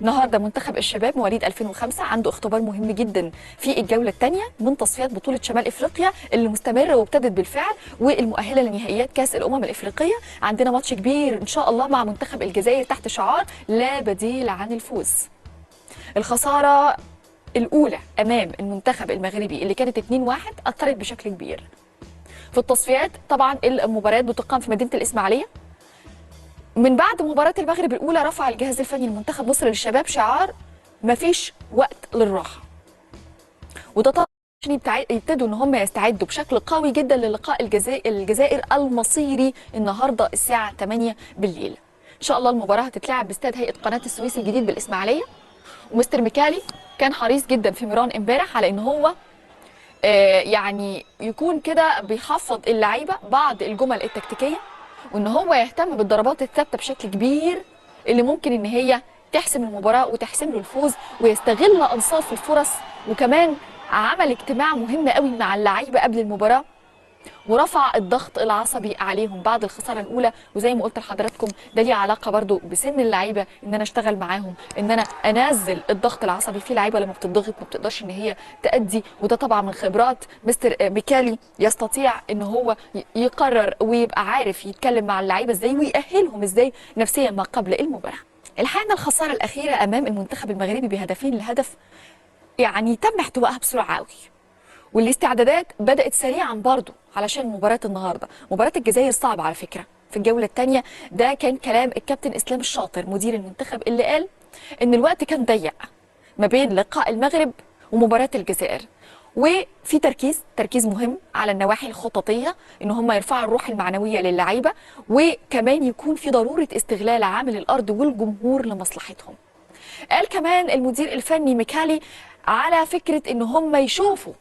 النهارده منتخب الشباب مواليد 2005 عنده اختبار مهم جدا في الجوله الثانيه من تصفيات بطوله شمال افريقيا اللي مستمره وابتدت بالفعل والمؤهله لنهائيات كاس الامم الافريقيه. عندنا ماتش كبير ان شاء الله مع منتخب الجزائر تحت شعار لا بديل عن الفوز. الخساره الاولى امام المنتخب المغربي اللي كانت 2-1 اثرت بشكل كبير في التصفيات. طبعا المباريات بتقام في مدينه الاسماعيليه. من بعد مباراه المغرب الاولى رفع الجهاز الفني لمنتخب مصر للشباب شعار مفيش وقت للراحه، وده طبعا عشان يبتدوا ان هم يستعدوا بشكل قوي جدا للقاء الجزائر المصيري النهارده الساعه 8 بالليل. ان شاء الله المباراه هتتلعب باستاد هيئه قناه السويس الجديد بالاسماعيليه. ومستر ميكالي كان حريص جدا في ميران امبارح على ان هو يعني يكون كده بيحفظ اللعيبه بعض الجمل التكتيكيه، وان هو يهتم بالضربات الثابته بشكل كبير اللي ممكن ان هي تحسم المباراه وتحسم له الفوز، ويستغل انصاف الفرص. وكمان عمل اجتماع مهم قوي مع اللعيبه قبل المباراه ورفع الضغط العصبي عليهم بعد الخساره الاولى. وزي ما قلت لحضراتكم ده ليه علاقه برضو بسن اللعيبه، ان انا اشتغل معاهم، ان انا انزل الضغط العصبي في لعيبه لما بتضغط ما بتقدرش ان هي تأدي. وده طبعا من خبرات مستر ميكالي، يستطيع ان هو يقرر ويبقى عارف يتكلم مع اللعيبه ازاي ويأهلهم ازاي نفسيا ما قبل المباراه. الحقيقه الخساره الاخيره امام المنتخب المغربي بهدفين لهدف يعني تم احتوائها بسرعه قوي، والاستعدادات بدأت سريعا برضو علشان مباراة النهارده. مباراة الجزائر صعبة على فكرة في الجولة الثانية. ده كان كلام الكابتن اسلام الشاطر مدير المنتخب اللي قال ان الوقت كان ضيق ما بين لقاء المغرب ومباراة الجزائر، وفي تركيز مهم على النواحي الخططية ان هم يرفعوا الروح المعنوية للعيبة، وكمان يكون في ضرورة استغلال عامل الارض والجمهور لمصلحتهم. قال كمان المدير الفني ميكالي على فكرة ان هم يشوفوا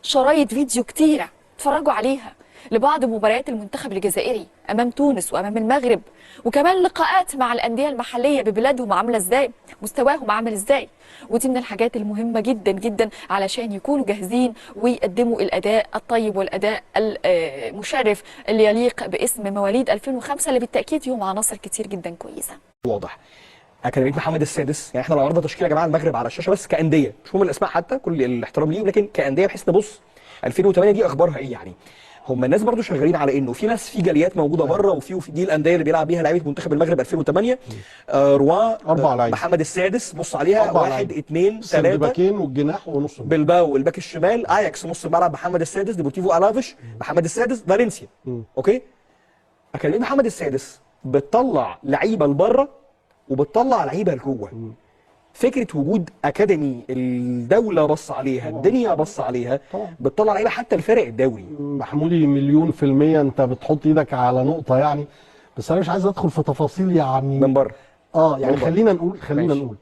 شرايط فيديو كتيرة اتفرجوا عليها لبعض مباريات المنتخب الجزائري أمام تونس وأمام المغرب، وكمان لقاءات مع الأندية المحلية ببلادهم عاملة ازاي، مستواهم عامل ازاي. ودي من الحاجات المهمة جدا جدا علشان يكونوا جاهزين ويقدموا الأداء الطيب والأداء المشرف اللي يليق باسم مواليد 2005 اللي بالتأكيد فيهم عناصر كتير جدا كويسة. واضح. اكاديميه محمد السادس، يعني احنا لو عرضنا تشكيله يا جماعه المغرب على الشاشه بس كانديه، مش مهم الاسماء حتى، كل الاحترام ليهم، لكن كانديه بحيث نبص 2008 دي اخبارها ايه. يعني هم الناس برضو شغالين على انه في ناس في جاليات موجوده بره، وفي دي الانديه اللي بيلعب بيها لعيبه منتخب المغرب 2008. روان 4 لعيبه، محمد السادس بص عليها 1 2 3 باكين والجناح ونص بلباو الباك الشمال، اياكس نص الملعب محمد السادس، ديبورتيفو الافيش محمد السادس، فالنسيا. اوكي. اكاديميه محمد السادس بتطلع لعيبه لبره وبتطلع لعيبه لجوه. فكره وجود اكاديمي الدوله بص عليها، الدنيا بص عليها، بتطلع لعيبه حتى الفرق الدوري. محمودي مليون في المية انت بتحط ايدك على نقطة يعني، بس انا مش عايز ادخل في تفاصيل يعني من بره. يعني خلينا نقول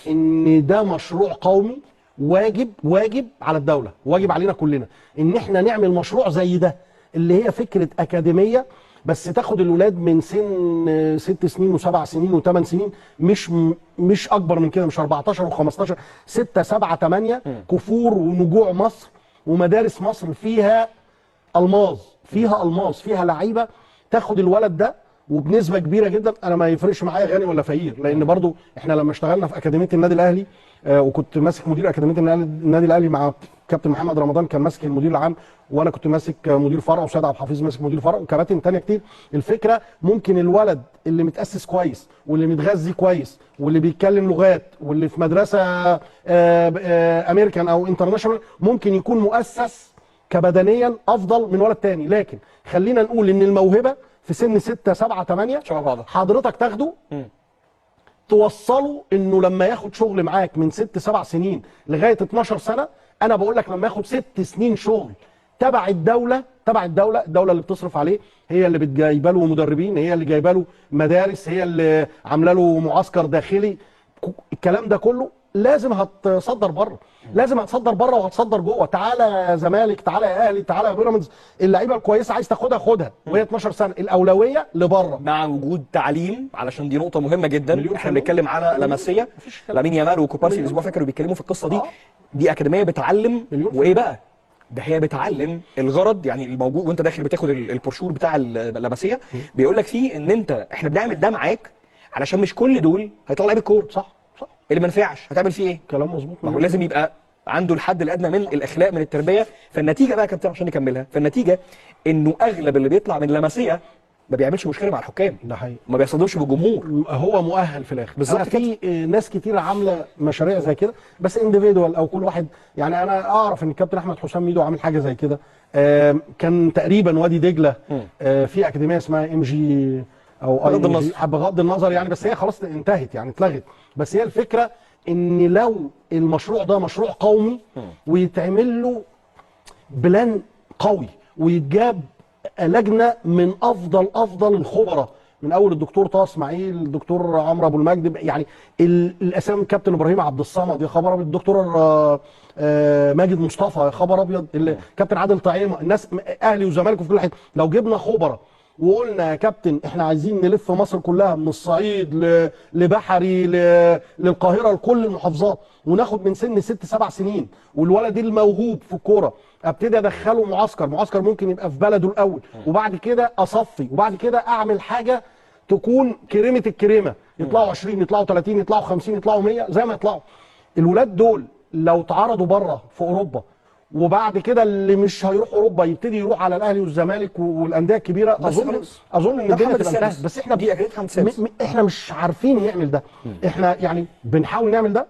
ان ده مشروع قومي، واجب على الدولة، واجب علينا كلنا ان احنا نعمل مشروع زي ده، اللي هي فكرة اكاديمية بس تاخد الولاد من سن 6 سنين و7 سنين و8 سنين، مش اكبر من كده، مش 14 و15، 6 7 8 كفور ونجوع مصر ومدارس مصر فيها الماظ، فيها لعيبه تاخد الولد ده وبنسبه كبيره جدا. انا ما يفرقش معايا غني ولا فقير، لان برضو احنا لما اشتغلنا في اكاديميه النادي الاهلي وكنت ماسك مدير اكاديميه النادي الاهلي مع كابتن محمد رمضان كان ماسك المدير العام، وانا كنت ماسك مدير فرع، وسيد عبد الحفيظ ماسك مدير فرع، وكباتن ثانيه كتير. الفكره ممكن الولد اللي متاسس كويس واللي متغذي كويس واللي بيتكلم لغات واللي في مدرسه امريكان او انترناشونال ممكن يكون مؤسس كبدنيا افضل من ولد تاني، لكن خلينا نقول ان الموهبه في سن 6 7 8 حضرتك تاخده توصله انه لما ياخد شغل معاك من 6 7 سنين لغايه 12 سنه، انا بقول لك لما ياخد 6 سنين شغل تبع الدوله اللي بتصرف عليه، هي اللي بتجايبه له مدربين، هي اللي جايبه له مدارس، هي اللي عامله له معسكر داخلي، الكلام ده كله لازم هتصدر بره، لازم هتصدر بره وهتصدر جوه. تعالى يا زمالك، تعالى يا اهلي، تعالى يا بيراميدز، اللعيبه الكويسه عايز تاخدها خدها وهي 12 سنه، الاولويه لبره مع وجود تعليم، علشان دي نقطه مهمه جدا. احنا بنتكلم على لمسيه، لامين يامال وكوبارسي الاسبوع فاكروا بيتكلموا في القصه دي. دي اكاديميه بتعلم، وايه بقى ده، هي بتعلم الغرض يعني الموجود وانت داخل بتاخد البروشور بتاع اللمسيه، بيقول لك فيه ان احنا بنعمل ده معاك علشان مش كل دول هيطلع لعيب الكوره. صح اللي ما نفعش هتعمل فيه ايه؟ كلام مظبوط. ما هو لازم يبقى عنده الحد الادنى من الاخلاق من التربيه. فالنتيجه بقى يا كابتن عشان نكملها، فالنتيجه انه اغلب اللي بيطلع من لمسيه ما بيعملش مشكله مع الحكام، ده حقيقي، ما بيصطدمش بالجمهور، هو مؤهل في الاخر. بالظبط أنا في ناس كتير عامله مشاريع زي كده بس انديفيدوال او كل واحد. يعني انا اعرف ان الكابتن احمد حسام ميدو عامل حاجه زي كده. كان تقريبا وادي دجله في اكاديميه اسمها ام جي او بغض النظر. بغض النظر يعني، بس هي خلاص انتهت يعني اتلغت. بس هي الفكره ان لو المشروع ده مشروع قومي ويتعمل له بلان قوي ويتجاب لجنه من افضل الخبراء، من اول الدكتور طه اسماعيل، الدكتور عمرو ابو المجد، يعني الاسامي، كابتن ابراهيم عبد الصمد يا خبر ابيض، الدكتور ماجد مصطفى يا خبر ابيض، الكابتن عادل طعيمه، الناس اهلي وزمالك وفي كل حته. لو جبنا خبراء وقلنا يا كابتن احنا عايزين نلف مصر كلها من الصعيد لبحري للقاهره لكل المحافظات، وناخد من سن 6 7 سنين والولد الموهوب في الكوره ابتدي ادخله معسكر ممكن يبقى في بلده الاول، وبعد كده اصفي، وبعد كده اعمل حاجه تكون كريمه الكريمه، يطلعوا 20 يطلعوا 30 يطلعوا 50 يطلعوا 100 زي ما يطلعوا. الولاد دول لو اتعرضوا بره في اوروبا، وبعد كده اللي مش هيروح اوروبا يبتدي يروح على الاهلي والزمالك والانديه الكبيره، اظن ان الدنيا تبقى انتهت. بس احنا احنا مش عارفين نعمل ده. احنا يعني بنحاول نعمل ده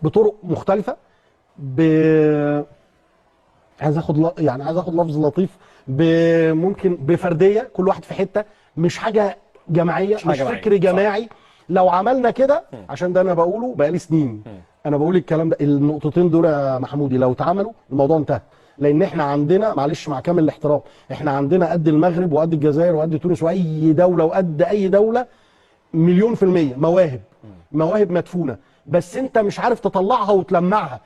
بطرق مختلفه، عايز اخد لفظ لطيف، ممكن بفرديه، كل واحد في حته، مش حاجه جماعيه، مش فكر جماعي. لو عملنا كده، عشان ده انا بقوله بقالي سنين، انا بقول الكلام ده، النقطتين دول يا محمودي لو اتعملوا الموضوع انتهى. لان احنا عندنا، معلش مع كامل الاحترام، احنا عندنا قد المغرب وقد الجزائر وقد تونس واي دوله وقد اي دوله 100% مواهب مدفونه، بس انت مش عارف تطلعها وتلمعها.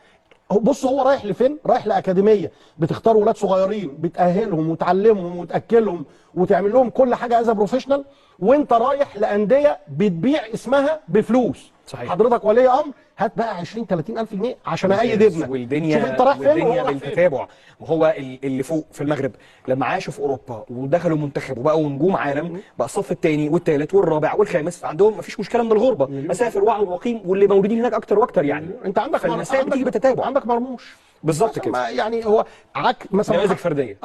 بص هو رايح لفين؟ رايح لاكاديميه بتختار ولاد صغيرين، بتاهلهم وتعلمهم وتاكلهم وتعمل لهم كل حاجه از بروفيشنال، وانت رايح لانديه بتبيع اسمها بفلوس. صحيح. حضرتك ولي امر هات بقى 20 30 الف جنيه عشان ايد ابنك. والدنيا شوف انت رايح فين والدنيا وهو رايح بالتتابع. وهو اللي فوق في المغرب لما عاشوا في اوروبا ودخلوا منتخب وبقوا نجوم عالم، بقى الصف الثاني والثالث والرابع والخامس عندهم مفيش مشكله من الغربه، مسافر وعي وقيم، واللي موجودين هناك اكتر واكتر يعني. انت عندك فالمسائل بتيجي بالتتابع. عندك مرموش بالظبط كده، يعني هو مثلا نماذج فرديه.